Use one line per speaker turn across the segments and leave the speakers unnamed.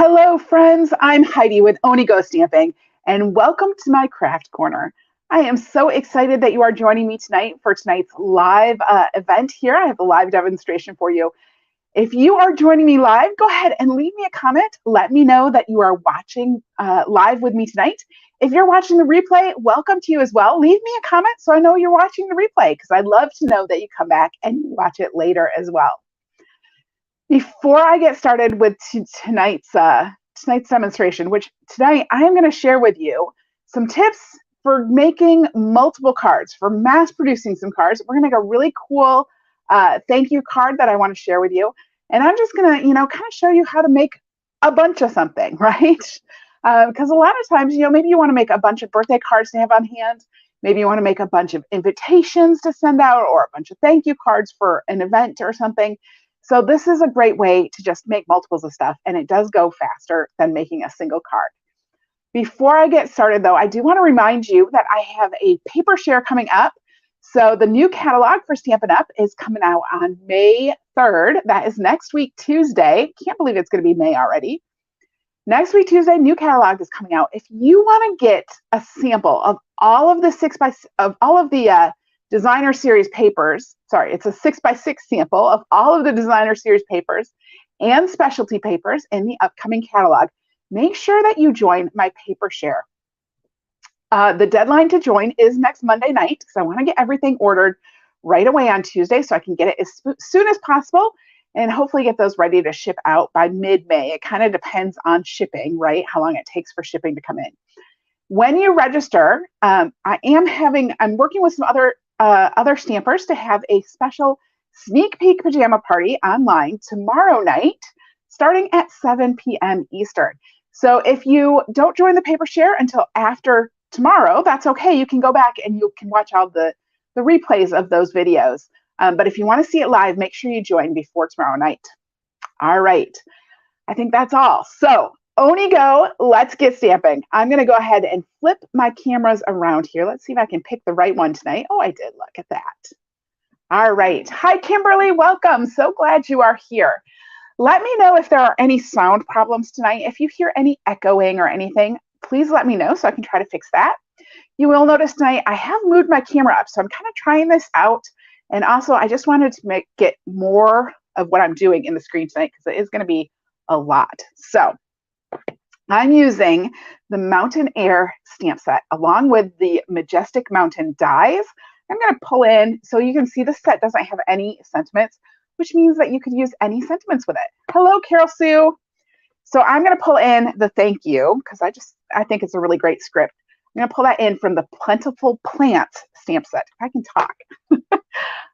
Hello, friends. I'm Heidi with Onigo Stamping, and welcome to my craft corner. I am so excited that you are joining me tonight for tonight's live event here. I have a live demonstration for you. If you are joining me live, go ahead and leave me a comment. Let me know that you are watching live with me tonight. If you're watching the replay, welcome to you as well. Leave me a comment so I know you're watching the replay, because I'd love to know that you come back and watch it later as well. Before I get started with tonight's demonstration, which tonight I am going to share with you some tips for making multiple cards, for mass producing some cards. We're going to make a really cool thank you card that I want to share with you. And I'm just going to, kind of show you how to make a bunch of something, right? Because a lot of times, maybe you want to make a bunch of birthday cards to have on hand. Maybe you want to make a bunch of invitations to send out or a bunch of thank you cards for an event or something. So this is a great way to just make multiples of stuff, and it does go faster than making a single card. Before I get started, though, I do want to remind you that I have a paper share coming up. So the new catalog for Stampin' Up is coming out on May 3rd. That is next week, Tuesday. Can't believe it's going to be May already. Next week, Tuesday, new catalog is coming out. If you want to get a sample of all of the designer series papers, it's a 6x6 sample of all of the designer series papers and specialty papers in the upcoming catalog, make sure that you join my paper share. The deadline to join is next Monday night, because I want to get everything ordered right away on Tuesday so I can get it as soon as possible and hopefully get those ready to ship out by mid-May. It kind of depends on shipping, right? How long it takes for shipping to come in. When you register, I'm working with some other stampers to have a special sneak peek pajama party online tomorrow night, starting at 7 p.m. Eastern. So if you don't join the paper share until after tomorrow, that's okay. You can go back and you can watch all the replays of those videos. But if you want to see it live, make sure you join before tomorrow night. All right. I think that's all. So Onigo, let's get stamping. I'm going to go ahead and flip my cameras around here. Let's see if I can pick the right one tonight. Oh, I did. Look at that. All right. Hi, Kimberly. Welcome. So glad you are here. Let me know if there are any sound problems tonight. If you hear any echoing or anything, please let me know so I can try to fix that. You will notice tonight I have moved my camera up, so I'm kind of trying this out. And also, I just wanted to get more of what I'm doing in the screen tonight, because it is going to be a lot. So I'm using the Mountain Air stamp set along with the Majestic Mountain dies. I'm going to pull in so you can see the set doesn't have any sentiments, which means that you could use any sentiments with it. Hello, Carol Sue. So I'm going to pull in the thank you, because I think it's a really great script. I'm going to pull that in from the Plentiful Plants stamp set, if I can talk.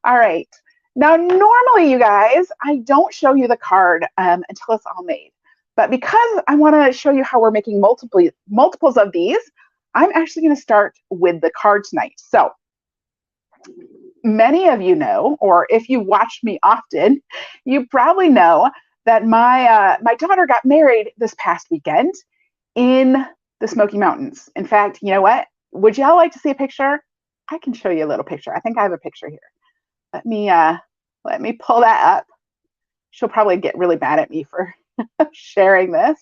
All right. Now, normally, you guys, I don't show you the card until it's all made. But because I want to show you how we're making multiples of these, I'm actually going to start with the card tonight. So many of you know, or if you watch me often, you probably know that my daughter got married this past weekend in the Smoky Mountains. In fact, you know what? Would y'all like to see a picture? I can show you a little picture. I think I have a picture here. Let me pull that up. She'll probably get really mad at me for sharing this.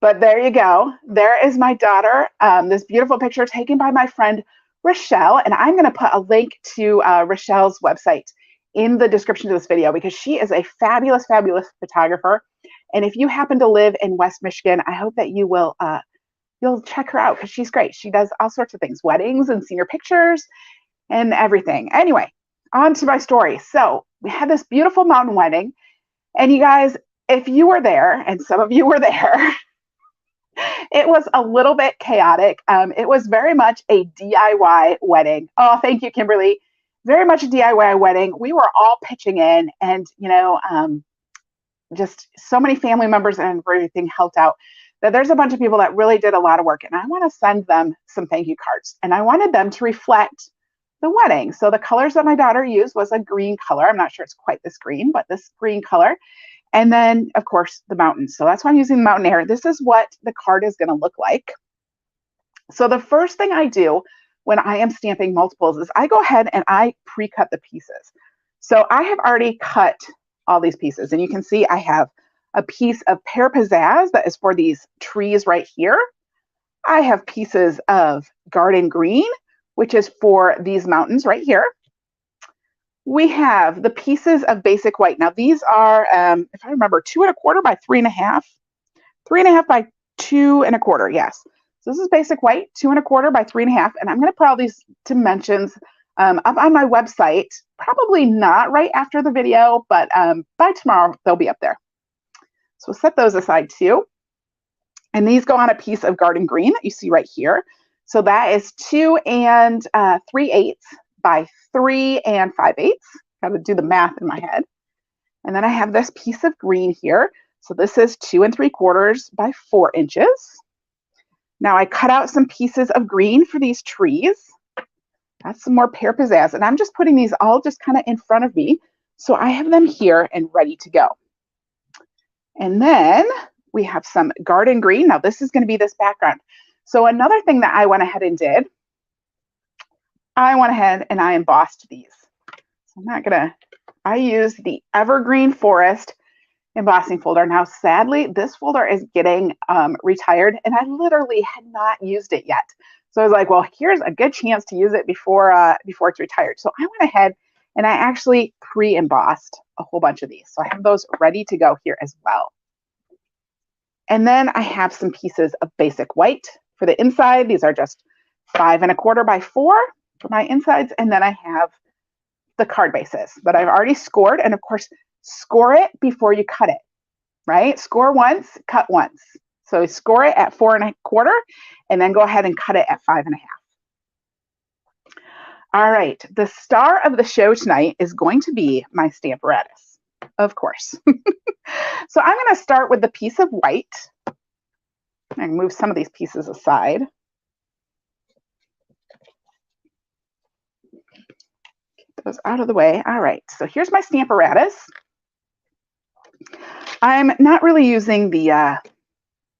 But there you go. There is my daughter. This beautiful picture taken by my friend Rochelle. And I'm going to put a link to Rochelle's website in the description of this video, because she is a fabulous, fabulous photographer. And if you happen to live in West Michigan, I hope that you will you'll check her out, because she's great. She does all sorts of things, weddings and senior pictures and everything. Anyway, on to my story. So we had this beautiful mountain wedding. And you guys, if you were there, and some of you were there, it was a little bit chaotic. It was very much a DIY wedding. Oh, thank you, Kimberly. Very much a DIY wedding. We were all pitching in, and just so many family members and everything helped out, that there's a bunch of people that really did a lot of work, and I want to send them some thank you cards, and I wanted them to reflect the wedding. So the colors that my daughter used was a green color. I'm not sure it's quite this green, but this green color. And then, of course, the mountains. So that's why I'm using the Mountain Air. This is what the card is going to look like. So the first thing I do when I am stamping multiples is I go ahead and I pre-cut the pieces. So I have already cut all these pieces, and you can see I have a piece of pear pizzazz that is for these trees right here. I have pieces of garden green, which is for these mountains right here. We have the pieces of basic white. Now these are, if I remember, 2 1/4 by 3 1/2, 3 1/2 by 2 1/4. Yes. So this is basic white, 2 1/4 by 3 1/2. And I'm going to put all these dimensions up on my website. Probably not right after the video, but by tomorrow they'll be up there. So we'll set those aside too. And these go on a piece of garden green that you see right here. So that is 2 3/8 by 3 5/8. Got to do the math in my head. And then I have this piece of green here. So this is 2 3/4 by 4 inches. Now I cut out some pieces of green for these trees. That's some more pear pizzazz. And I'm just putting these all just kind of in front of me. So I have them here and ready to go. And then we have some garden green. Now this is going to be this background. So another thing that I went ahead and did, I went ahead and I embossed these. So I used the Evergreen Forest embossing folder. Now, sadly, this folder is getting retired and I literally had not used it yet. So I was like, well, here's a good chance to use it before it's retired. So I went ahead and I actually pre-embossed a whole bunch of these. So I have those ready to go here as well. And then I have some pieces of basic white for the inside. These are just 5 1/4 by 4 for my insides. And then I have the card bases that I've already scored. And of course, score it before you cut it, right? Score once, cut once. So score it at 4 1/4 and then go ahead and cut it at 5 1/2. All right, the star of the show tonight is going to be my Stamparatus, of course. So I'm going to start with the piece of white. I move some of these pieces aside. Get those out of the way. All right, so here's my Stamparatus. I'm not really using the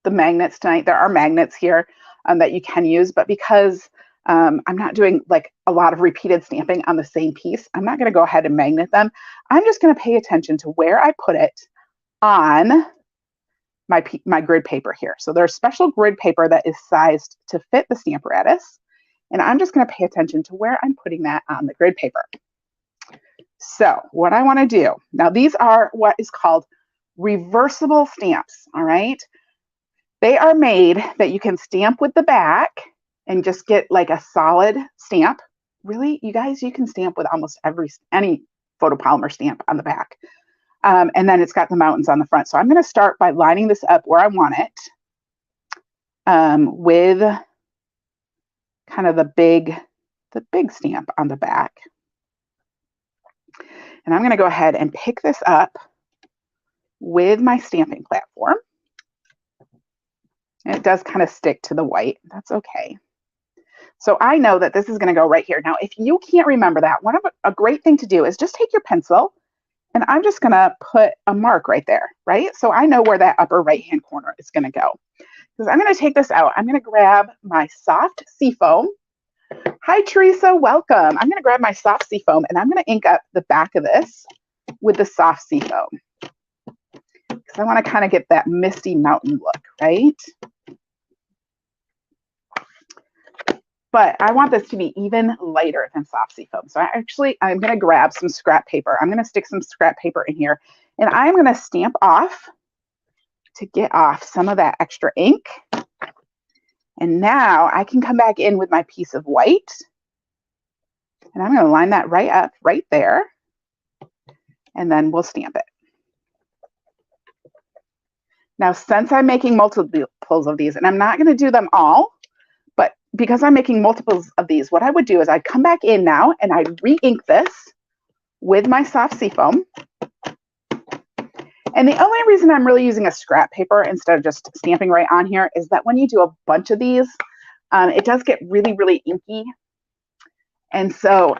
magnets tonight. There are magnets here that you can use, but because I'm not doing like a lot of repeated stamping on the same piece, I'm not going to go ahead and magnet them. I'm just going to pay attention to where I put it on my grid paper here. So there's special grid paper that is sized to fit the Stamparatus, and I'm just going to pay attention to where I'm putting that on the grid paper. So what I want to do, now these are what is called reversible stamps, all right? They are made that you can stamp with the back and just get like a solid stamp. Really, you guys, you can stamp with almost any photopolymer stamp on the back. And then it's got the mountains on the front. So I'm going to start by lining this up where I want it with kind of the big stamp on the back. And I'm going to go ahead and pick this up with my stamping platform. And it does kind of stick to the white. That's okay. So I know that this is going to go right here. Now, if you can't remember that, a great thing to do is just take your pencil and I'm just going to put a mark right there, right? So I know where that upper right-hand corner is going to go. Because I'm going to take this out. I'm going to grab my soft seafoam. Hi, Teresa. Welcome. I'm going to grab my soft seafoam and I'm going to ink up the back of this with the soft seafoam. Because I want to kind of get that misty mountain look, right? But I want this to be even lighter than soft seafoam. So I'm going to grab some scrap paper. I'm going to stick some scrap paper in here. And I'm going to stamp off to get off some of that extra ink. And now I can come back in with my piece of white. And I'm going to line that right up right there. And then we'll stamp it. Now, since I'm making multiples of these, and I'm not going to do them all, but because I'm making multiples of these, what I would do is I'd come back in now and I'd re-ink this with my soft seafoam. And the only reason I'm really using a scrap paper instead of just stamping right on here is that when you do a bunch of these, it does get really, really inky. And so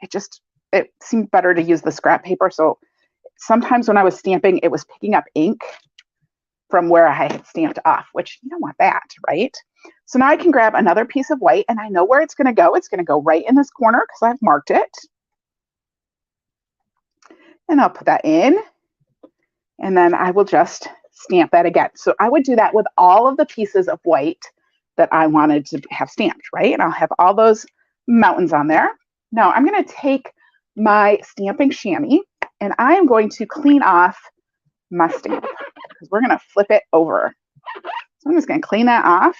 it seemed better to use the scrap paper. So sometimes when I was stamping, it was picking up ink from where I had stamped off, which you don't want that, right? So now I can grab another piece of white and I know where it's going to go. It's going to go right in this corner because I've marked it. And I'll put that in. And then I will just stamp that again. So I would do that with all of the pieces of white that I wanted to have stamped, right? And I'll have all those mountains on there. Now I'm going to take my stamping chamois and I am going to clean off my stamp because we're going to flip it over. So I'm just going to clean that off.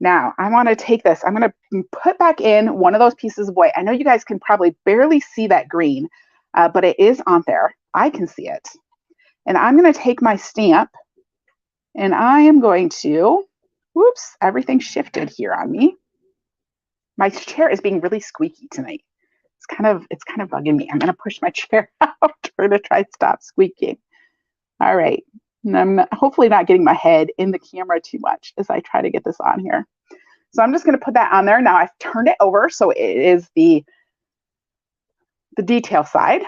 Now I want to take this, I'm going to put back in one of those pieces of white. I know you guys can probably barely see that green, but it is on there. I can see it. And I'm going to take my stamp and I am going to, whoops, everything shifted here on me. My chair is being really squeaky tonight. It's kind of bugging me. I'm going to push my chair out to try to stop squeaking. All right. And I'm hopefully not getting my head in the camera too much as I try to get this on here. So I'm just going to put that on there. Now I've turned it over so it is the detail side.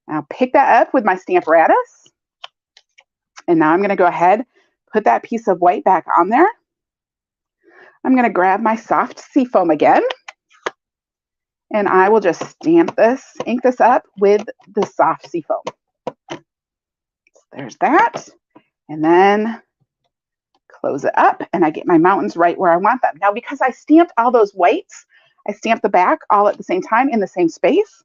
I'll pick that up with my Stamparatus. And now I'm going to go ahead, put that piece of white back on there. I'm going to grab my soft seafoam again. And I will just stamp this, ink this up with the soft seafoam. There's that. And then close it up and I get my mountains right where I want them. Now, because I stamped all those whites, I stamped the back all at the same time in the same space,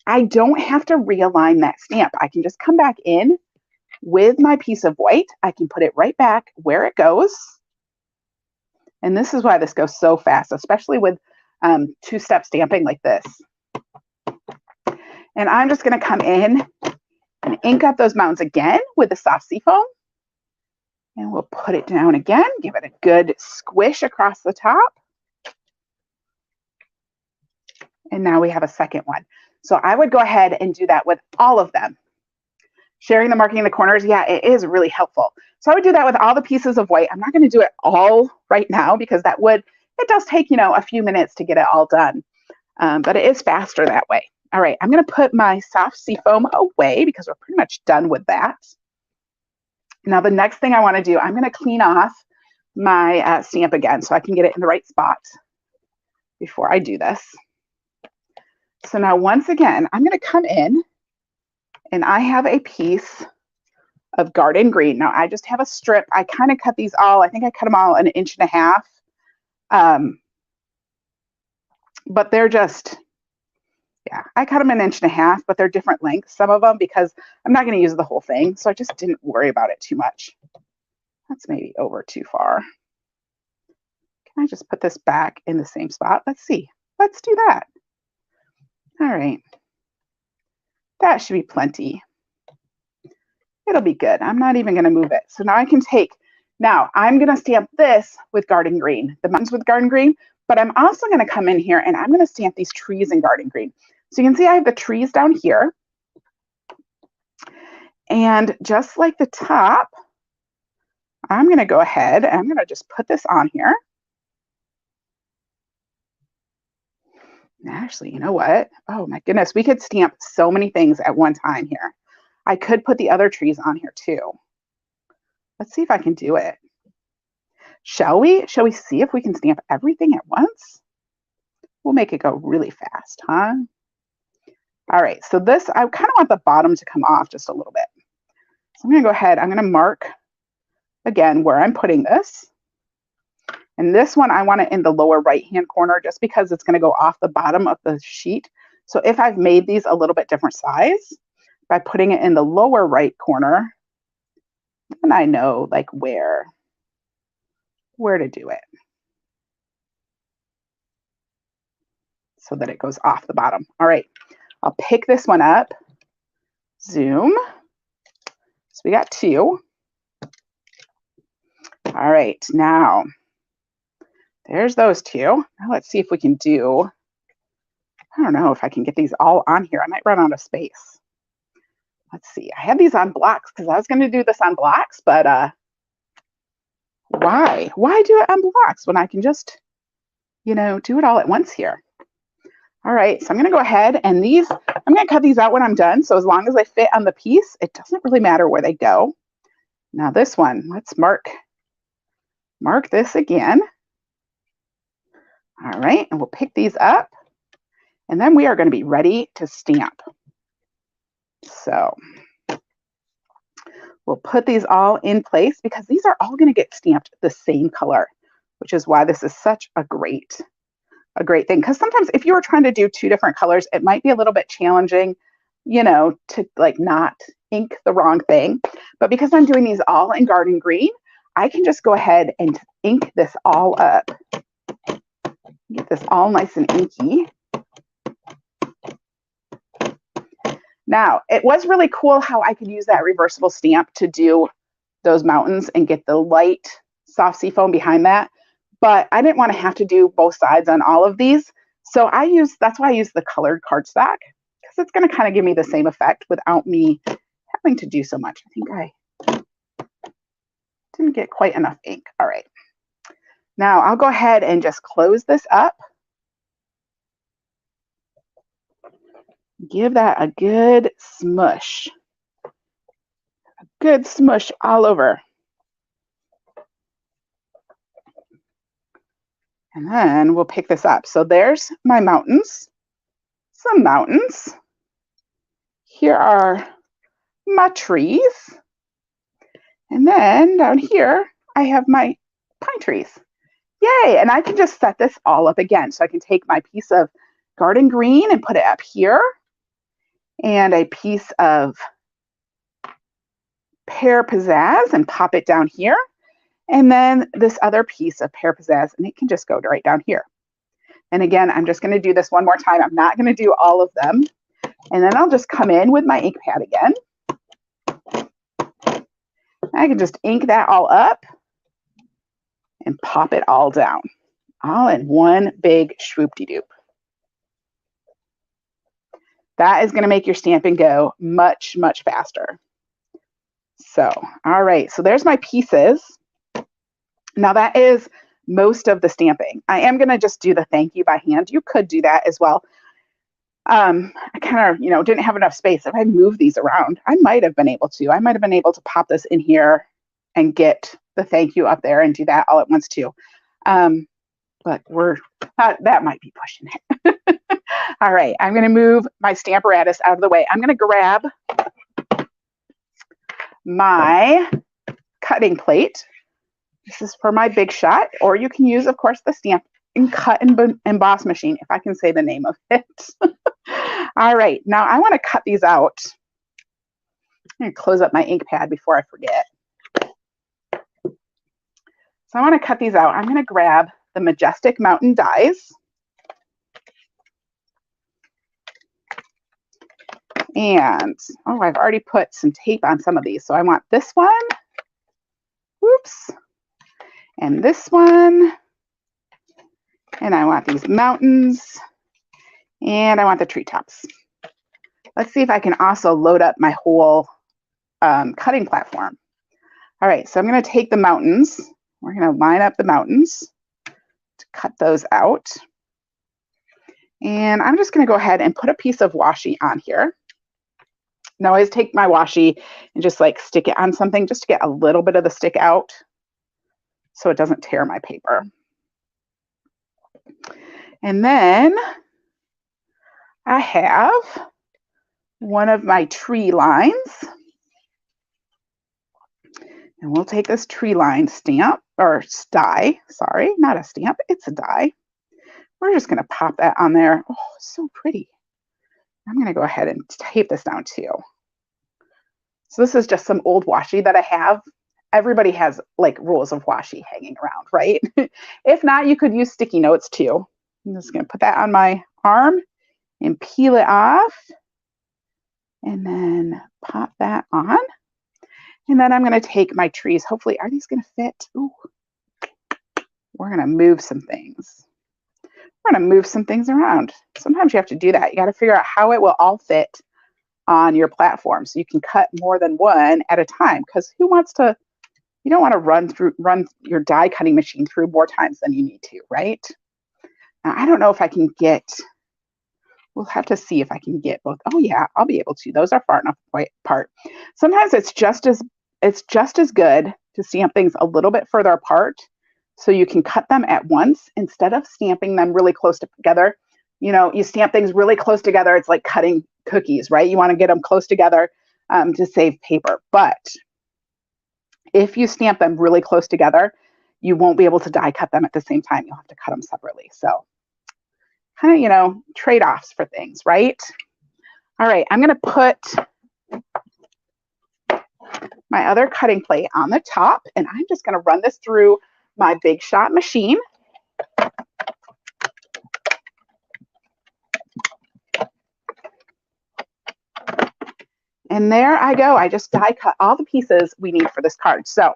I don't have to realign that stamp. I can just come back in with my piece of white. I can put it right back where it goes. And this is why this goes so fast, especially with two-step stamping like this. And I'm just going to come in and ink up those mountains again with the soft seafoam. And we'll put it down again, give it a good squish across the top. And now we have a second one. So I would go ahead and do that with all of them. Sharing the marking in the corners, yeah, it is really helpful. So I would do that with all the pieces of white. I'm not going to do it all right now because it does take, a few minutes to get it all done. But it is faster that way. All right, I'm going to put my soft seafoam away because we're pretty much done with that. Now the next thing I want to do, I'm going to clean off my stamp again so I can get it in the right spot before I do this. So now once again, I'm going to come in and I have a piece of garden green. Now I just have a strip. I kind of cut these all, I think I cut them all 1.5 inches. But they're just, yeah, I cut them 1.5 inches, but they're different lengths, some of them, because I'm not going to use the whole thing. So I just didn't worry about it too much. That's maybe over too far. Can I just put this back in the same spot? Let's see. Let's do that. All right. That should be plenty. It'll be good. I'm not even going to move it. So now I can now I'm going to stamp this with garden green, the mountains with garden green, but I'm also going to come in here and I'm going to stamp these trees in garden green. So you can see I have the trees down here. And just like the top, I'm going to go ahead and I'm going to just put this on here. Actually, you know what? Oh my goodness, we could stamp so many things at one time here. I could put the other trees on here too. Let's see if I can do it. Shall we? Shall we see if we can stamp everything at once? We'll make it go really fast, huh? All right, so this, I kind of want the bottom to come off just a little bit. So I'm going to go ahead, I'm going to mark again where I'm putting this. And this one, I want it in the lower right-hand corner just because it's going to go off the bottom of the sheet. So if I've made these a little bit different size, by putting it in the lower right corner, then I know like where to do it so that it goes off the bottom. All right, I'll pick this one up, zoom. So we got 2. All right, now there's those 2. Now let's see if we can do, I don't know if I can get these all on here. I might run out of space. Let's see, I had these on blocks because I was going to do this on blocks, but why? Why do it on blocks when I can just, do it all at once here? All right, so I'm going to go ahead and I'm going to cut these out when I'm done. So as long as they fit on the piece, it doesn't really matter where they go. Now this one, let's mark this again. All right, and we'll pick these up. And then we are going to be ready to stamp. So we'll put these all in place because these are all going to get stamped the same color, which is why this is such a great thing. Because sometimes if you were trying to do two different colors, it might be a little bit challenging, you know, to like not ink the wrong thing. But because I'm doing these all in garden green, I can just go ahead and ink this all up. Get this all nice and inky. Now, it was really cool how I could use that reversible stamp to do those mountains and get the light soft seafoam behind that. But I didn't want to have to do both sides on all of these. So that's why I use the colored cardstock, because it's going to kind of give me the same effect without me having to do so much. I think I didn't get quite enough ink. All right. Now I'll go ahead and just close this up. Give that a good smush. A good smush all over. And then we'll pick this up. So there's my mountains. Some mountains. Here are my trees. And then down here, I have my pine trees. Yay! And I can just set this all up again. So I can take my piece of garden green and put it up here. And a piece of pear pizzazz and pop it down here. And then this other piece of pear pizzazz, and it can just go right down here. And again, I'm just going to do this one more time. I'm not going to do all of them. And then I'll just come in with my ink pad again. I can just ink that all up and pop it all down, all in one big swoop-de-doop. That is going to make your stamping go much, much faster. So, all right, so there's my pieces. Now that is most of the stamping. I am going to just do the thank you by hand. You could do that as well. I kind of, didn't have enough space. If I moved these around, I might have been able to. I might have been able to pop this in here and get the thank you up there and do that all at once too. But that might be pushing it. All right, I'm going to move my Stamparatus out of the way. I'm going to grab my cutting plate. This is for my Big Shot, or you can use, of course, the Stamp and Cut and Emboss machine, if I can say the name of it. All right, now I want to cut these out. I'm going to close up my ink pad before I forget. So I want to cut these out. I'm going to grab the Majestic Mountain dies. And, I've already put some tape on some of these. So I want this one. Whoops. And this one. And I want these mountains. And I want the treetops. Let's see if I can also load up my whole cutting platform. All right, so I'm going to take the mountains. We're going to line up the mountains to cut those out. And I'm just going to go ahead and put a piece of washi on here. Now I always take my washi and just like stick it on something just to get a little bit of the stick out so it doesn't tear my paper. And then I have one of my tree lines. And we'll take this tree line stamp, or die, sorry, not a stamp, it's a die. We're just going to pop that on there. Oh, so pretty. I'm going to go ahead and tape this down too. So this is just some old washi that I have. Everybody has like rolls of washi hanging around, right? If not, you could use sticky notes too. I'm just going to put that on my arm and peel it off. And then pop that on. And then I'm going to take my trees. Hopefully, are these going to fit? Ooh. We're going to move some things. We're going to move some things around. Sometimes you have to do that. You got to figure out how it will all fit on your platform so you can cut more than one at a time, because you don't want to run your die cutting machine through more times than you need to, right? Now, I don't know if I can get, we'll have to see if I can get both. Oh yeah, I'll be able to. Those are far enough apart. Sometimes it's just as good to stamp things a little bit further apart so you can cut them at once instead of stamping them really close together. You stamp things really close together. It's like cutting cookies, right? You want to get them close together to save paper. But if you stamp them really close together, you won't be able to die cut them at the same time. You'll have to cut them separately. So kind of, you know, trade-offs for things, right? All right, I'm going to put my other cutting plate on the top, and I'm just going to run this through my Big Shot machine. And there I go. I just die cut all the pieces we need for this card. So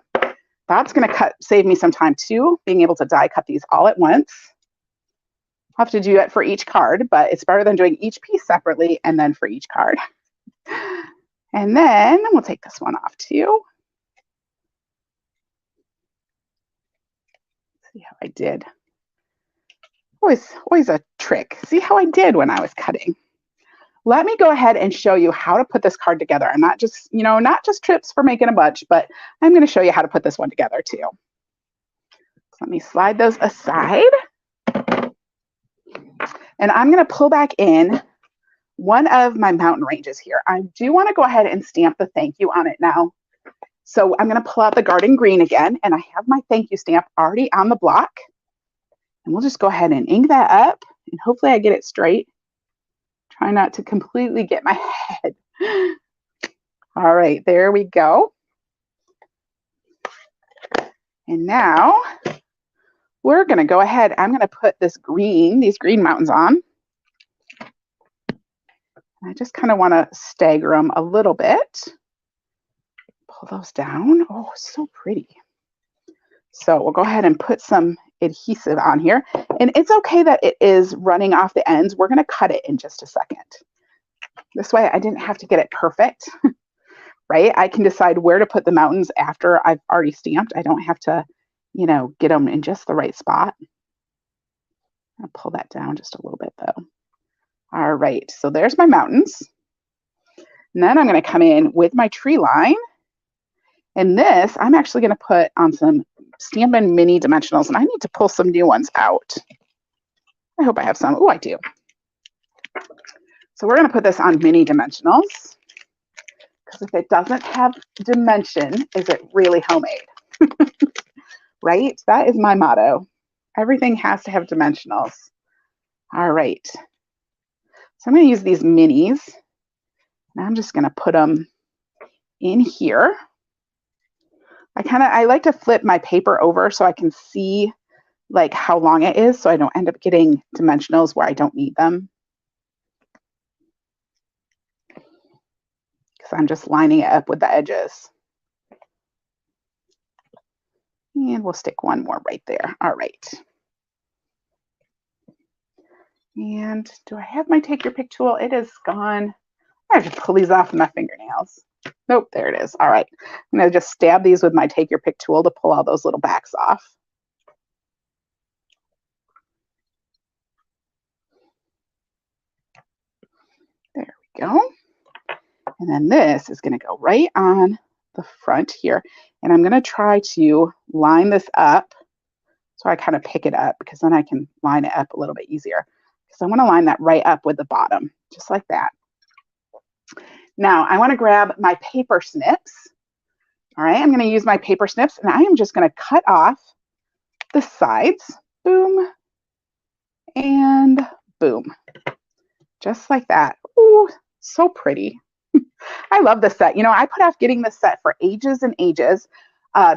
that's going to save me some time too, being able to die cut these all at once. I'll have to do it for each card, but it's better than doing each piece separately and then for each card. And then we'll take this one off too. See how I did. Always a trick. See how I did when I was cutting. Let me go ahead and show you how to put this card together. I'm not just, you know, not just tips for making a bunch, but I'm going to show you how to put this one together too. So let me slide those aside. And I'm going to pull back in one of my mountain ranges here. I do want to go ahead and stamp the thank you on it now. So I'm going to pull out the garden green again, and I have my thank you stamp already on the block. And we'll just go ahead and ink that up, and hopefully I get it straight. Try not to completely get my head. All right, there we go. And now we're going to go ahead. I'm going to put these green mountains on. I just kind of want to stagger them a little bit. Pull those down. Oh, so pretty. So we'll go ahead and put some adhesive on here. And it's okay that it is running off the ends. We're going to cut it in just a second. This way I didn't have to get it perfect, right? I can decide where to put the mountains after I've already stamped. I don't have to, you know, get them in just the right spot. I'll pull that down just a little bit though. All right, so there's my mountains. And then I'm going to come in with my tree line. And this, I'm actually going to put on some Stampin' Mini Dimensionals, and I need to pull some new ones out. I hope I have some. Oh, I do. So we're going to put this on Mini Dimensionals, because if it doesn't have dimension, is it really homemade? Right? That is my motto. Everything has to have dimensionals. All right. So I'm going to use these minis, and I'm just going to put them in here. I like to flip my paper over so I can see like how long it is, so I don't end up getting dimensionals where I don't need them. Because I'm just lining it up with the edges. And we'll stick one more right there. All right. And do I have my Take Your Pick tool? It is gone. I have to pull these off with my fingernails. Nope, there it is. All right. I'm going to just stab these with my Take Your Pick tool to pull all those little backs off. There we go. And then this is going to go right on the front here. And I'm going to try to line this up so I kind of pick it up, because then I can line it up a little bit easier. Because I want to line that right up with the bottom, just like that. Now I want to grab my paper snips. All right, I'm going to use my paper snips, and I am just going to cut off the sides. Boom and boom. Just like that. Ooh, so pretty. I love this set. You know, I put off getting this set for ages and ages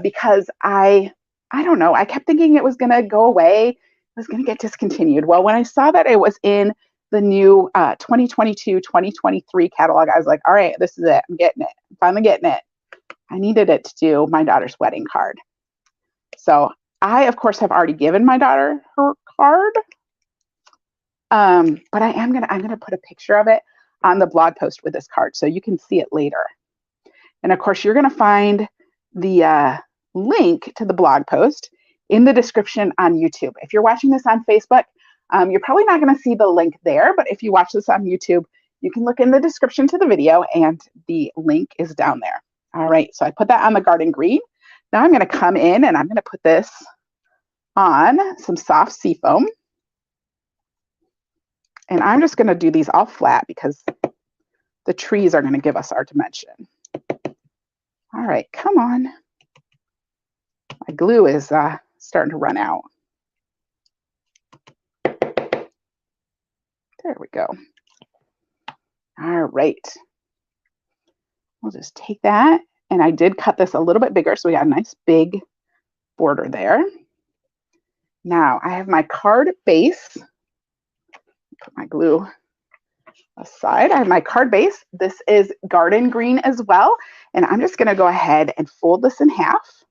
because I don't know, I kept thinking it was going to go away. It was going to get discontinued. Well, when I saw that it was in the new 2022-2023 catalog, I was like, all right, this is it. I'm getting it. I'm finally getting it. I needed it to do my daughter's wedding card. So I, of course, have already given my daughter her card. But I'm gonna put a picture of it on the blog post with this card so you can see it later. And of course, you're gonna find the link to the blog post in the description on YouTube. If you're watching this on Facebook, you're probably not gonna see the link there, but if you watch this on YouTube, you can look in the description to the video and the link is down there. All right, so I put that on the garden green. Now I'm gonna come in and I'm gonna put this on some soft seafoam. And I'm just going to do these all flat because the trees are going to give us our dimension. All right, come on. My glue is starting to run out. There we go. All right. We'll just take that. And I did cut this a little bit bigger, so we got a nice big border there. Now I have my card base. Put my glue aside. I have my card base. This is garden green as well. And I'm just going to go ahead and fold this in half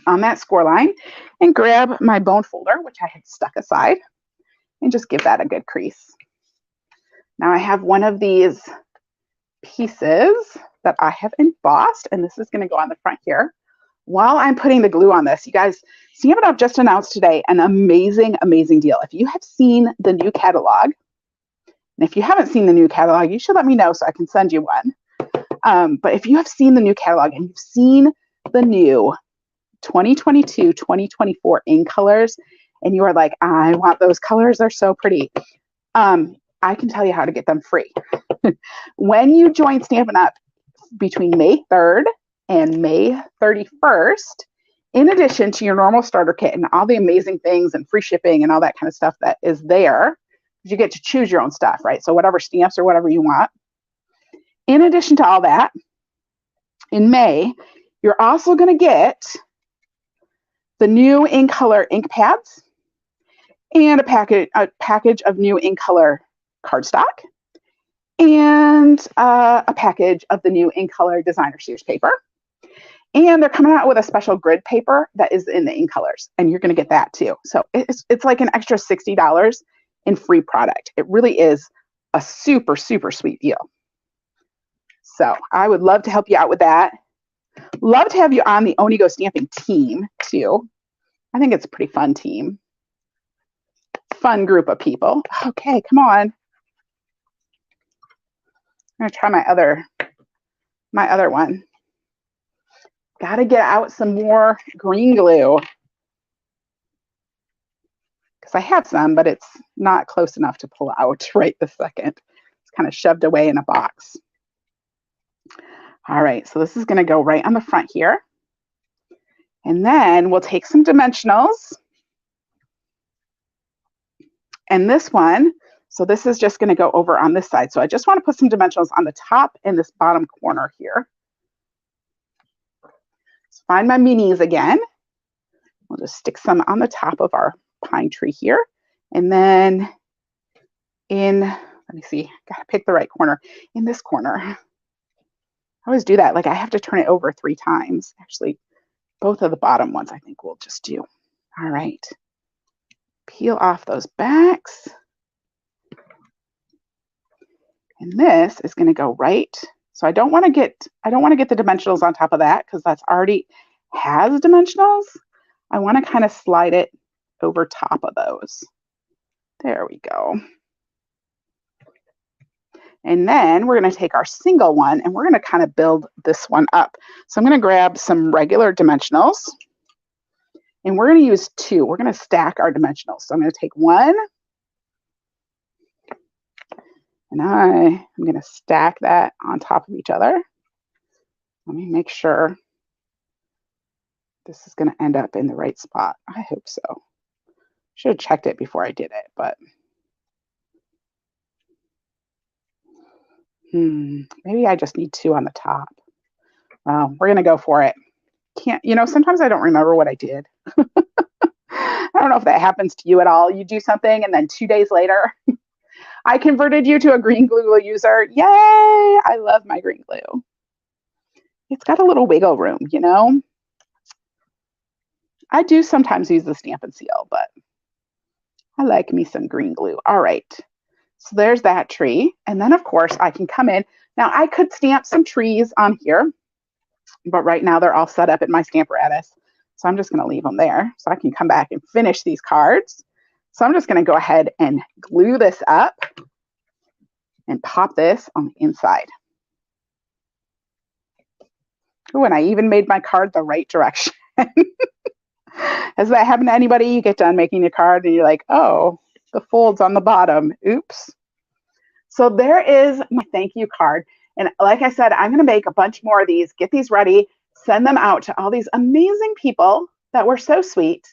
on that score line and grab my bone folder, which I had stuck aside, and just give that a good crease. Now I have one of these pieces that I have embossed, and this is going to go on the front here. While I'm putting the glue on this, you guys, Stampin' Up! Just announced today an amazing, amazing deal. If you have seen the new catalog, and if you haven't seen the new catalog, you should let me know so I can send you one. But if you have seen the new catalog and you've seen the new 2022-2024 ink colors, and you are like, I want those colors, they're so pretty. I can tell you how to get them free. When you join Stampin' Up! Between May 3rd and May 31st, in addition to your normal starter kit and all the amazing things and free shipping and all that kind of stuff that is there, you get to choose your own stuff, right? So whatever stamps or whatever you want. In addition to all that, in May, you're also going to get the new ink color ink pads and a package of new ink color cardstock and a package of the new ink color designer series paper. And they're coming out with a special grid paper that is in the ink colors, and you're going to get that too. So it's like an extra $60 in free product. It really is a super, super sweet deal. So I would love to help you out with that. Love to have you on the Oni Go Stamping team too. I think it's a pretty fun team. Fun group of people. Okay, come on. I'm gonna try my other one. Got to get out some more green glue because I have some, but it's not close enough to pull out right this second. It's kind of shoved away in a box. All right, so this is going to go right on the front here. And then we'll take some dimensionals. And this one, so this is just going to go over on this side. So I just want to put some dimensionals on the top and this bottom corner here. So find my minis again. We'll just stick some on the top of our pine tree here. And then let me see, gotta pick the right corner. In this corner, I always do that. Like I have to turn it over 3 times. Actually, both of the bottom ones I think we'll just do. All right. Peel off those backs. And this is going to go right. So I don't want to get the dimensionals on top of that because that's already has dimensionals. I want to kind of slide it over top of those. There we go. And then we're going to take our single one and we're going to kind of build this one up. So I'm going to grab some regular dimensionals and we're going to use 2. We're going to stack our dimensionals. So I'm going to take one and I'm going to stack that on top of each other. Let me make sure this is going to end up in the right spot. I hope so. Should have checked it before I did it, but maybe I just need 2 on the top. Well, we're going to go for it. Sometimes I don't remember what I did. I don't know if that happens to you at all. You do something and then 2 days later, I converted you to a green glue user. Yay! I love my green glue. It's got a little wiggle room, you know? I do sometimes use the Stamp and Seal, but I like me some green glue. All right. So there's that tree. And then, of course, I can come in. Now, I could stamp some trees on here, but right now they're all set up in my Stamparatus. So I'm just going to leave them there so I can come back and finish these cards. So I'm just going to go ahead and glue this up and pop this on the inside. Oh, and I even made my card the right direction. Has that happened to anybody? You get done making your card and you're like, oh, the fold's on the bottom. Oops. So there is my thank you card. And like I said, I'm going to make a bunch more of these, get these ready, send them out to all these amazing people that were so sweet,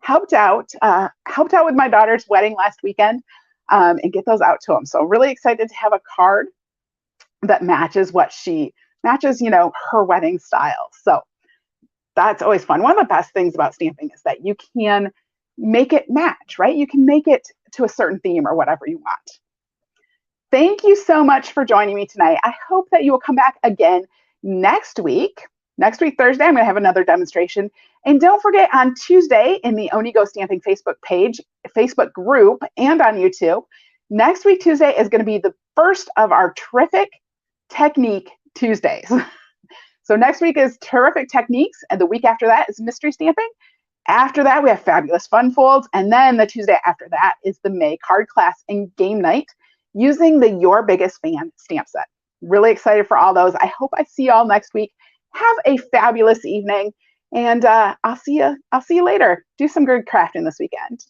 helped out with my daughter's wedding last weekend, and get those out to them. So really excited to have a card that matches, her wedding style. So that's always fun. One of the best things about stamping is that you can make it match, right? You can make it to a certain theme or whatever you want. Thank you so much for joining me tonight. I hope that you will come back again next week. Next week, Thursday, I'm going to have another demonstration. And don't forget, on Tuesday in the Oni Go Stamping Facebook page, Facebook group, and on YouTube, next week, Tuesday, is going to be the first of our Terrific Technique Tuesdays. So next week is Terrific Techniques, and the week after that is Mystery Stamping. After that, we have Fabulous Fun Folds, and then the Tuesday after that is the May card class and game night using the Your Biggest Fan stamp set. Really excited for all those. I hope I see you all next week. Have a fabulous evening, and I'll see you later. Do some good crafting this weekend.